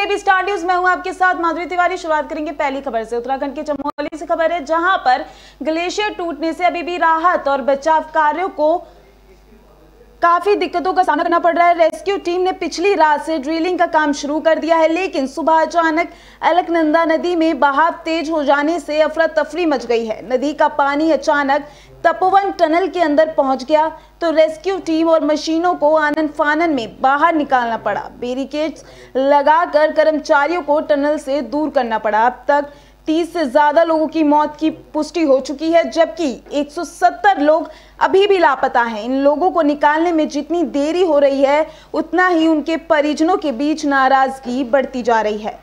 AB star news में हूं आपके साथ माधुरी तिवारी। शुरुआत करेंगे पहली खबर से। उत्तराखंड के चमोली से खबर है, जहां पर ग्लेशियर टूटने से अभी भी राहत और बचाव कार्यों को काफी दिक्कतों का सामना करना पड़ रहा है। रेस्क्यू टीम ने पिछली रात से ड्रिलिंग का काम शुरू कर दिया है, लेकिन सुबह अचानक अलकनंदा नदी में बहाव तेज हो जाने से अफरा तफरी मच गई है। नदी का पानी अचानक तपोवन टनल के अंदर पहुंच गया तो रेस्क्यू टीम और मशीनों को आनन फानन में बाहर निकालना पड़ा। बैरिकेड्स लगाकर कर्मचारियों को टनल से दूर करना पड़ा। अब तक 30 से ज्यादा लोगों की मौत की पुष्टि हो चुकी है, जबकि 170 लोग अभी भी लापता हैं। इन लोगों को निकालने में जितनी देरी हो रही है, उतना ही उनके परिजनों के बीच नाराजगी बढ़ती जा रही है।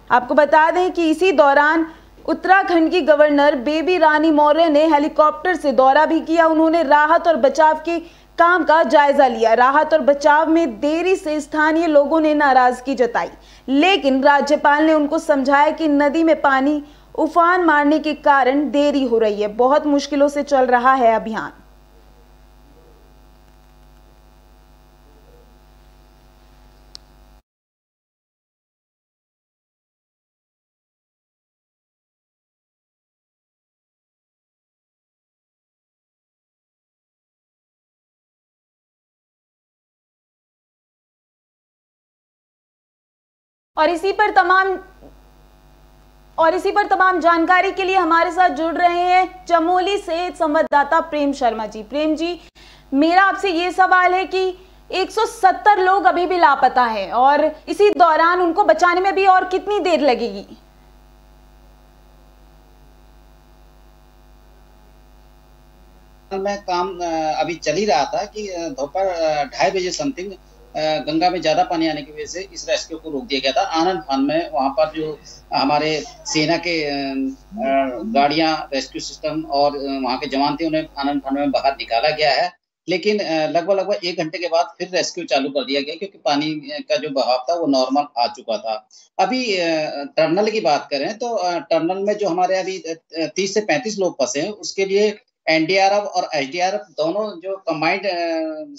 आपको बता दें कि इसी दौरान उत्तराखंड की गवर्नर बेबी रानी मौर्य ने हेलीकॉप्टर से दौरा भी किया। उन्होंने राहत और बचाव के काम का जायजा लिया। राहत और बचाव में देरी से स्थानीय लोगों ने नाराजगी जताई, लेकिन राज्यपाल ने उनको समझाया कि नदी में पानी उफान मारने के कारण देरी हो रही है। बहुत मुश्किलों से चल रहा है अभियान। और इसी पर तमाम जानकारी के लिए हमारे साथ जुड़ रहे हैं चमोली से संवाददाता प्रेम शर्मा जी। प्रेम जी, मेरा आपसे ये सवाल है कि 170 लोग अभी भी लापता हैं और इसी दौरान उनको बचाने में भी और कितनी देर लगेगी? में काम अभी चल ही रहा था कि दोपहर 2:30 बजे समथिंग गंगा में ज्यादा पानी आने की वजह से इस रेस्क्यू को रोक दिया गया था। आनंद फान में वहां पर जो हमारे सेना के गाड़ियां, रेस्क्यू सिस्टम और वहां के जवान थे, उन्हें आनंद फान में बाहर निकाला गया है। लेकिन लगभग 1 घंटे के बाद फिर रेस्क्यू चालू कर दिया गया, क्योंकि पानी का जो बहाव था वो नॉर्मल आ चुका था। अभी टर्नल की बात करें तो टर्नल में जो हमारे अभी 30 से 35 लोग फंसे हैं, उसके लिए एनडीआरएफ और एसडीआरएफ दोनों जो कंबाइंड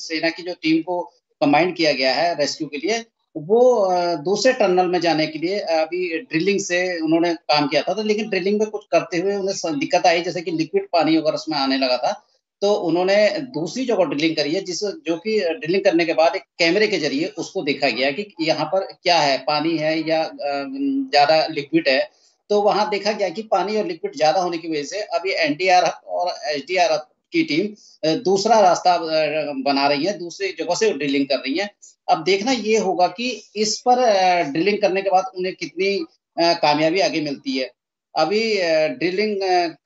सेना की जो टीम को कंबाइंड किया गया है रेस्क्यू के लिए, वो दूसरे टनल में जाने के लिए अभी ड्रिलिंग से उन्होंने काम किया था। तो लेकिन ड्रिलिंग में कुछ करते हुए उन्हें दिक्कत आई, जैसे कि लिक्विड पानी वगैरह उसमें आने लगा था। तो उन्होंने दूसरी जगह ड्रिलिंग करी है, जो कि ड्रिलिंग करने के बाद एक कैमरे के जरिए उसको देखा गया कि यहाँ पर क्या है, पानी है या ज्यादा लिक्विड है। तो वहां देखा गया कि पानी और लिक्विड ज्यादा होने की वजह से अभी एनडीआरएफ और एसडीआरएफ की टीम दूसरा रास्ता बना रही है, दूसरी जगह से ड्रिलिंग कर रही है। अब देखना ये होगा कि इस पर ड्रिलिंग करने के बाद उन्हें कितनी कामयाबी आगे मिलती है। अभी ड्रिलिंग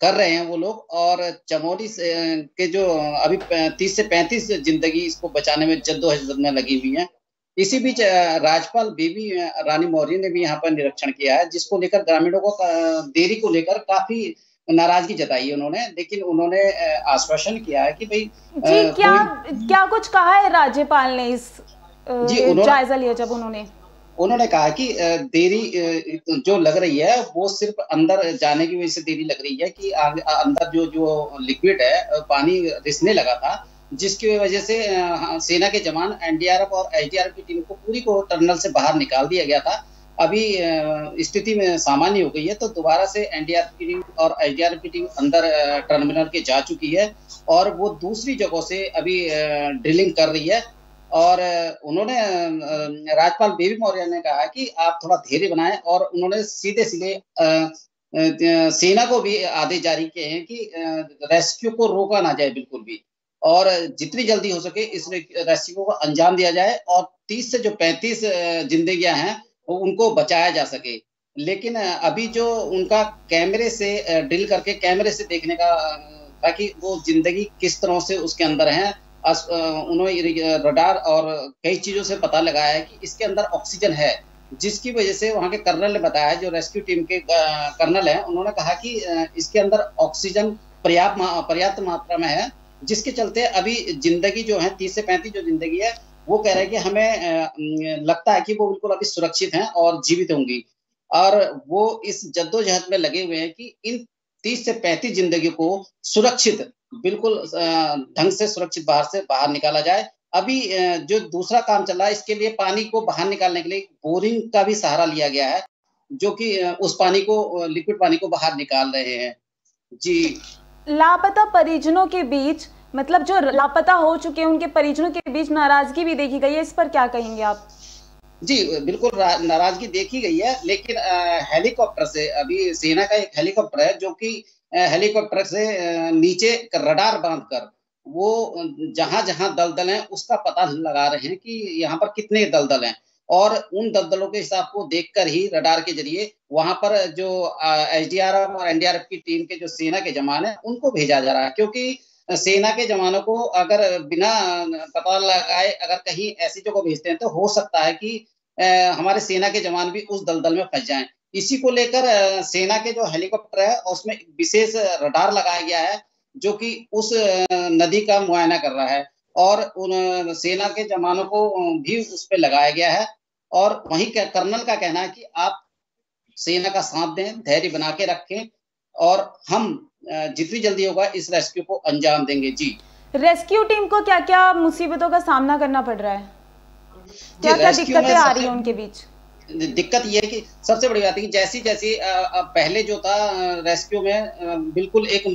कर रहे हैं वो लोग, और चमोली से के जो अभी 30 से 35 जिंदगी इसको बचाने में जद्दोजहद में लगी हुई है। इसी बीच राज्यपाल बेबी रानी मौर्य ने भी यहाँ पर निरीक्षण किया है, जिसको लेकर ग्रामीणों को देरी को लेकर काफी नाराजगी जताई है उन्होंने। लेकिन उन्होंने आश्वासन किया है कि भाई जी, क्या कुछ कहा है राज्यपाल ने इस जायजा लिया जब उन्होंने कहा कि देरी जो लग रही है वो सिर्फ अंदर जाने की वजह से देरी लग रही है, कि अंदर जो लिक्विड है, पानी रिसने लगा था, जिसकी वजह से सेना के जवान, एनडीआरएफ और एसडीआरएफ की टीम को पूरी को टनल से बाहर निकाल दिया गया था। अभी स्थिति में सामान्य हो गई है, तो दोबारा से एनडीआरएफ की टीम और एसडीआरएफ की टीम अंदर टर्मिनल के जा चुकी है और वो दूसरी जगह से अभी ड्रिलिंग कर रही है। और उन्होंने राज्यपाल बेबी मौर्य ने कहा कि आप थोड़ा धैर्य बनाएं, और उन्होंने सीधे सेना को भी आदेश जारी किए हैं कि रेस्क्यू को रोका ना जाए बिल्कुल भी, और जितनी जल्दी हो सके इस रेस्क्यू को अंजाम दिया जाए और 30 से जो 35 जिंदगियां हैं उनको बचाया जा सके। लेकिन अभी जो उनका कैमरे से ड्रिल करके कैमरे से देखने का, ताकि वो जिंदगी किस तरह से उसके अंदर है, उन्होंने रडार और कई चीजों से पता लगाया है कि इसके अंदर ऑक्सीजन है, जिसकी वजह से वहां के कर्नल ने बताया, जो रेस्क्यू टीम के कर्नल हैं, उन्होंने कहा कि इसके अंदर ऑक्सीजन पर्याप्त मात्रा में है, जिसके चलते अभी जिंदगी जो है 30 से 35 जो जिंदगी है, वो कह रहे हैं कि हमें लगता है कि वो बिल्कुल अभी सुरक्षित हैं और जीवित होंगी। और वो इस जद्दोजहद में लगे हुए हैं कि इन 30 से 35 जिंदगी को सुरक्षित, बिल्कुल ढंग से सुरक्षित बाहर निकाला जाए, अभी जो दूसरा काम चल रहा है, इसके लिए पानी को बाहर निकालने के लिए बोरिंग का भी सहारा लिया गया है, जो कि उस पानी को, लिक्विड पानी को बाहर निकाल रहे हैं। जी। लापता परिजनों के बीच, मतलब जो लापता हो चुके हैं उनके परिजनों के बीच नाराजगी भी देखी गई है, इस पर क्या कहेंगे आप? जी बिल्कुल, नाराजगी देखी गई है, लेकिन हेलीकॉप्टर से, अभी सेना का एक हेलीकॉप्टर है जो कि हेलीकॉप्टर से नीचे रडार बांधकर वो जहां जहां दलदल हैं उसका पता लगा रहे हैं कि यहाँ पर कितने दलदल हैं, और उन दलदलों के हिसाब को देखकर ही रडार के जरिए वहां पर जो एसडीआरएफ और एनडीआरएफ की टीम के जो सेना के जवान हैं उनको भेजा जा रहा है, क्योंकि सेना के जवानों को अगर बिना पता लगाए अगर कहीं ऐसी जगह भेजते हैं तो हो सकता है कि हमारे सेना के जवान भी उस दलदल में फंस जाएं। इसी को लेकर सेना के जो हेलीकॉप्टर है उसमें विशेष रडार लगाया गया है जो कि उस नदी का मुआयना कर रहा है, और उन सेना के जवानों को भी उस पर लगाया गया है। और वहीं कर्नल का कहना है कि आप सेना का साथ दें, धैर्य बना के रखें, और हम जितनी जल्दी होगा इस रेस्क्यू को अंजाम देंगे। जी। रेस्क्यू टीम को क्या क्या मुसीबतों का सामना करना पड़ रहा है, क्या क्या दिक्कतें आ रही हैं उनके बीच? दिक्कत ये है कि सबसे बड़ी बात है कि जैसी जैसी पहले जो था रेस्क्यू में बिल्कुल एक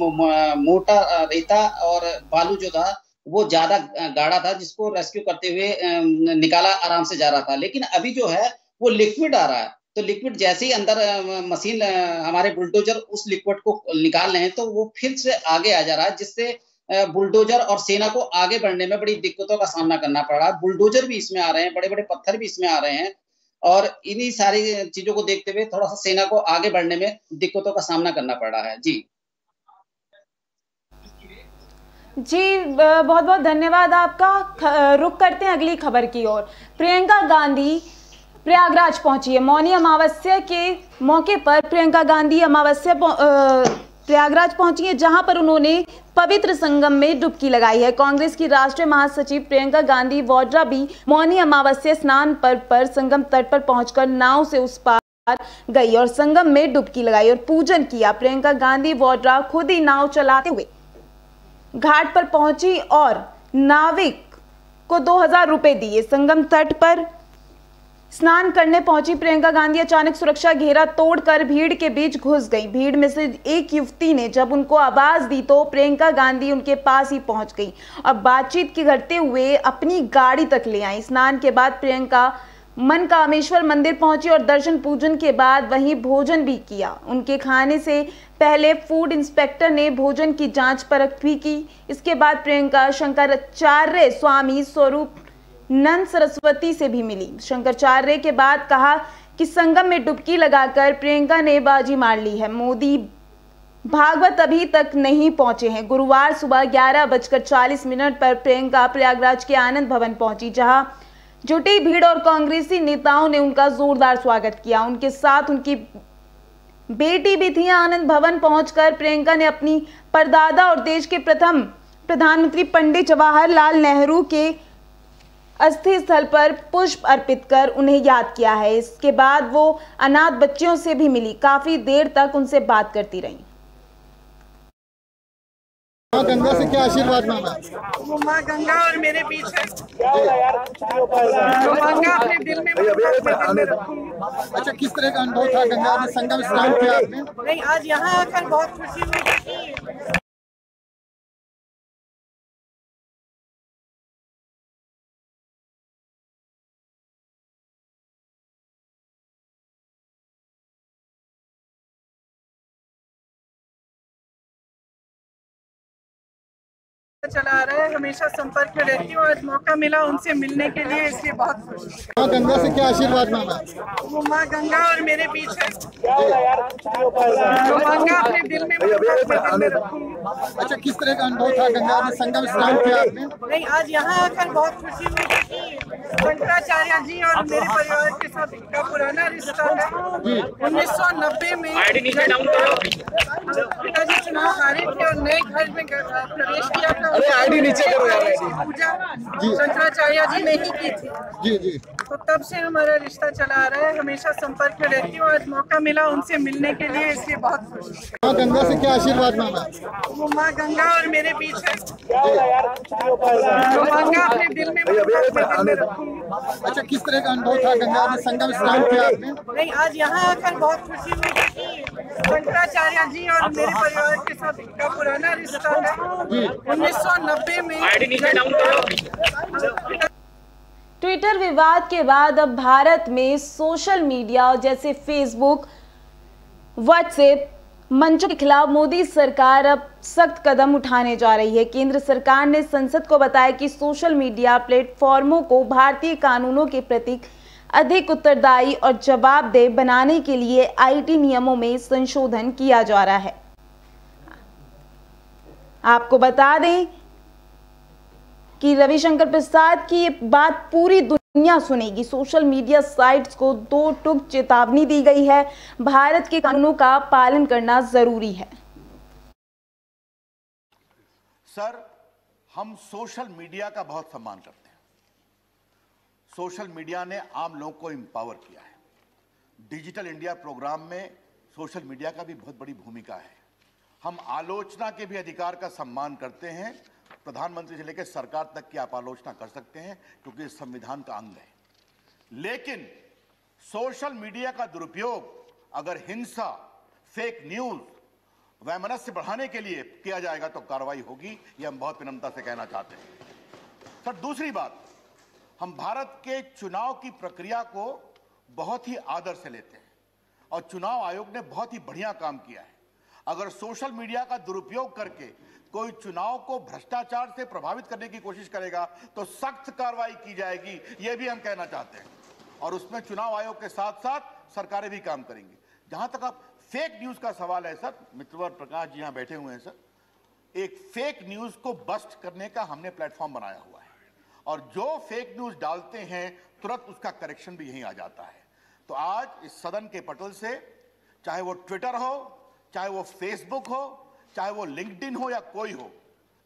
मोटा रेता और बालू जो था वो ज्यादा गाढ़ा था, जिसको रेस्क्यू करते हुए निकाला आराम से जा रहा था, लेकिन अभी जो है वो लिक्विड आ रहा है। तो लिक्विड जैसे ही अंदर मशीन हमारे बुलडोजर उस लिक्विड को निकाल रहे हैं तो वो फिर से आगे आ जा रहा है, जिससे बुलडोजर और सेना को आगे बढ़ने में बड़ी दिक्कतों का सामना करना पड़ रहा है। बुलडोजर भी इसमें आ रहे हैं, बड़े बड़े पत्थर भी इसमें आ रहे हैं, और इन्हीं सारी चीजों को देखते हुए थोड़ा सा सेना को आगे बढ़ने में दिक्कतों का सामना करना पड़ रहा है। जी जी, बहुत बहुत धन्यवाद आपका। रुक करते हैं अगली खबर की ओर। प्रियंका गांधी प्रयागराज पहुंची है। मौनी अमावस्या के मौके पर प्रियंका गांधी प्रयागराज पहुंची है, जहां पर उन्होंने पवित्र संगम में डुबकी लगाई है। कांग्रेस की राष्ट्रीय महासचिव प्रियंका गांधी वाड्रा भी मौनी अमावस्या स्नान पर संगम तट पर पहुंचकर नाव से उस पार गई और संगम में डुबकी लगाई और पूजन किया। प्रियंका गांधी वाड्रा खुद ही नाव चलाते हुए घाट पर पहुंची और नाविक को 2000 रुपए दिए। संगम तट पर स्नान करने पहुंची प्रियंका गांधी अचानक सुरक्षा घेरा तोड़कर भीड़ के बीच घुस गई। भीड़ में से एक युवती ने जब उनको आवाज दी तो प्रियंका गांधी उनके पास ही पहुंच गई और बातचीत करते हुए अपनी गाड़ी तक ले आई। स्नान के बाद प्रियंका मनकामेश्वर मंदिर पहुंची और दर्शन पूजन के बाद वहीं भोजन भी किया। उनके खाने से पहले फूड इंस्पेक्टर ने भोजन की जांच परख भी की। इसके बाद प्रियंका शंकराचार्य स्वामी स्वरूप नंद सरस्वती से भी मिली। शंकराचार्य के बाद कहा कि संगम में डुबकी लगाकर प्रियंका ने बाजी मार ली है। मोदी भागवत अभी तक नहीं पहुंचे हैं। गुरुवार सुबह 11:40 पर प्रियंका प्रयागराज के आनंद भवन पहुंची, जहां जुटी भीड़ और कांग्रेसी नेताओं ने उनका जोरदार स्वागत किया। उनके साथ उनकी बेटी भी थी। आनंद भवन पहुंचकर प्रियंका ने अपनी परदादा और देश के प्रथम प्रधानमंत्री पंडित जवाहरलाल नेहरू के अस्थि स्थल पर पुष्प अर्पित कर उन्हें याद किया है। इसके बाद वो अनाथ बच्चियों से भी मिली, काफी देर तक उनसे बात करती रही। माँ गंगा से क्या आशीर्वाद मांगा? वो माँ गंगा और मेरे बीच है, जो गंगा अपने दिल में रखूंगी। अच्छा, किस तरह का अनुभव था गंगा में संगम स्नान किया आपने? नहीं, आज यहाँ आकर बहुत खुशी हुई। चला आ रहा है, हमेशा संपर्क में रहती हूँ। आज मौका मिला उनसे मिलने के लिए, इसलिए बहुत खुशी। माँ गंगा से क्या आशीर्वाद मांगा? वो माँ गंगा और मेरे बीच है, जो गंगा अपने दिल में रखूंगी। अच्छा, किस तरह का अनुभव था गंगा में संगम स्नान किया आपने? नहीं, आज यहाँ आकर बहुत खुशी हुई। शंकराचार्य जी और मेरे परिवार के साथ का पुराना रिश्ता है। 1990 में पिताजी से सारे थे और नए घर में प्रवेश किया था। अरे आईडी नीचे करो यार, आईडी। पूजा शंकराचार्य जी ने ही की थी। जी जी। तो तब से हमारा रिश्ता चला आ रहा है, हमेशा संपर्क में रहती हूँ। आज मौका मिला उनसे मिलने के लिए, इसलिए बहुत खुशी है। माँ गंगा से क्या आशीर्वाद मांगा? वो माँ गंगा और मेरे बीच है, जो मांगा अपने दिल में रखूंगी। अच्छा, किस तरह का अनुभव था गंगा में संगम स्नान किया आपने? नहीं, आज यहाँ आकर बहुत खुशी हुई कि शंकराचार्य जी और मेरे परिवार के साथ का पुराना रिश्ता है। 1990 में ट्विटर विवाद के बाद अब भारत में सोशल मीडिया जैसे फेसबुक, व्हाट्सएप मंचों के खिलाफ मोदी सरकार अब सख्त कदम उठाने जा रही है। केंद्र सरकार ने संसद को बताया कि सोशल मीडिया प्लेटफॉर्मों को भारतीय कानूनों के प्रति अधिक उत्तरदायी और जवाबदेह बनाने के लिए आईटी नियमों में संशोधन किया जा रहा है। आपको बता दें कि रविशंकर प्रसाद की ये बात पूरी दुनिया सुनेगी। सोशल मीडिया साइट्स को 2 टूक चेतावनी दी गई है। भारत के कानूनों का पालन करना जरूरी है। सर, हम सोशल मीडिया का बहुत सम्मान करते हैं। सोशल मीडिया ने आम लोगों को एम्पावर किया है। डिजिटल इंडिया प्रोग्राम में सोशल मीडिया का भी बहुत बड़ी भूमिका है। हम आलोचना के भी अधिकार का सम्मान करते हैं। प्रधानमंत्री से लेकर सरकार तक की आप आलोचना कर सकते हैं, क्योंकि संविधान का अंग है। लेकिन सोशल मीडिया का दुरुपयोग अगर हिंसा, फेक न्यूज, वैमनस्य बढ़ाने के लिए किया जाएगा तो कार्रवाई होगी। यह हम बहुत विनम्रता से कहना चाहते हैं। सर, दूसरी बात, हम भारत के चुनाव की प्रक्रिया को बहुत ही आदर से लेते हैं और चुनाव आयोग ने बहुत ही बढ़िया काम किया है। अगर सोशल मीडिया का दुरुपयोग करके कोई चुनाव को भ्रष्टाचार से प्रभावित करने की कोशिश करेगा तो सख्त कार्रवाई की जाएगी, यह भी हम कहना चाहते हैं। और उसमें चुनाव आयोग के साथ साथ सरकारें भी काम करेंगी। जहां तक आप फेक न्यूज का सवाल है सर, मित्रवर प्रकाश जी यहां बैठे हुए हैं सर, एक फेक न्यूज को बस्ट करने का हमने प्लेटफॉर्म बनाया हुआ है और जो फेक न्यूज डालते हैं तुरंत उसका करेक्शन भी यहीं आ जाता है। तो आज इस सदन के पटल से, चाहे वो ट्विटर हो, चाहे वो फेसबुक हो, चाहे वो लिंक्डइन हो या कोई हो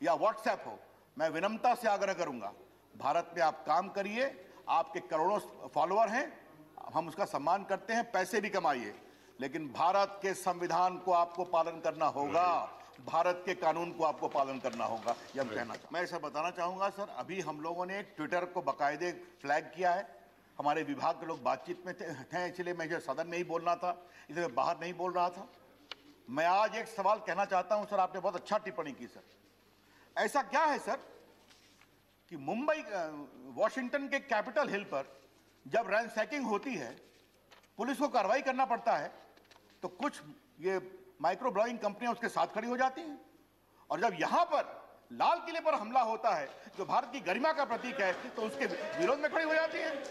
या व्हाट्सएप हो, मैं विनम्रता से आग्रह करूंगा, भारत में आप काम करिए। आपके करोड़ों फॉलोअर हैं, हम उसका सम्मान करते हैं, पैसे भी कमाइए, लेकिन भारत के संविधान को आपको पालन करना होगा, भारत के कानून को आपको पालन करना होगा। यह कहना मैं ऐसा बताना चाहूंगा सर, अभी हम लोगों ने ट्विटर को बाकायदे फ्लैग किया है। हमारे विभाग के लोग बातचीत में थे, इसलिए मैं जो सदन में ही बोलना था, इसलिए मैं बाहर नहीं बोल रहा था। मैं आज एक सवाल कहना चाहता हूं सर, आपने बहुत अच्छा टिप्पणी की सर। ऐसा क्या है सर कि मुंबई, वॉशिंगटन के कैपिटल हिल पर जब रैंसैकिंग होती है, पुलिस को कार्रवाई करना पड़ता है, तो कुछ ये माइक्रो ब्लॉगिंग कंपनियां उसके साथ खड़ी हो जाती हैं, और जब यहां पर लाल किले पर हमला होता है जो भारत की गरिमा का प्रतीक है, तो उसके विरोध में खड़ी हो जाती हैं।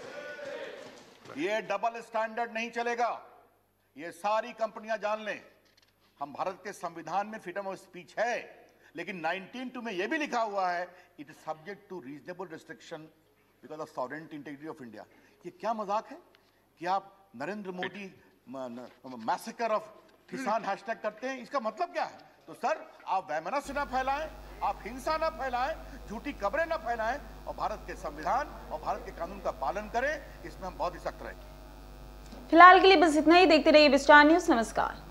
ये डबल स्टैंडर्ड नहीं चलेगा, ये सारी कंपनियां जान लें। हम भारत के संविधान में फ्रीडम ऑफ स्पीच है, लेकिन 19(2) में यह भी लिखा हुआ है, it is subject to reasonable restriction because of sovereignty integrity of India. ये क्या मजाक है कि आप Narendra Modi massacre of kisan hashtag करते हैं? इसका मतलब क्या है? तो सर, आप वैमनस्य न फैलाएं, आप हिंसा न फैलाएं, झूठी खबरें न फैलाएं, और भारत के संविधान और भारत के कानून का पालन करें। इसमें हम बहुत ही सख्त रहेंगे। फिलहाल के लिए बस इतना ही। देखते रहिए विस्टार न्यूज। नमस्कार।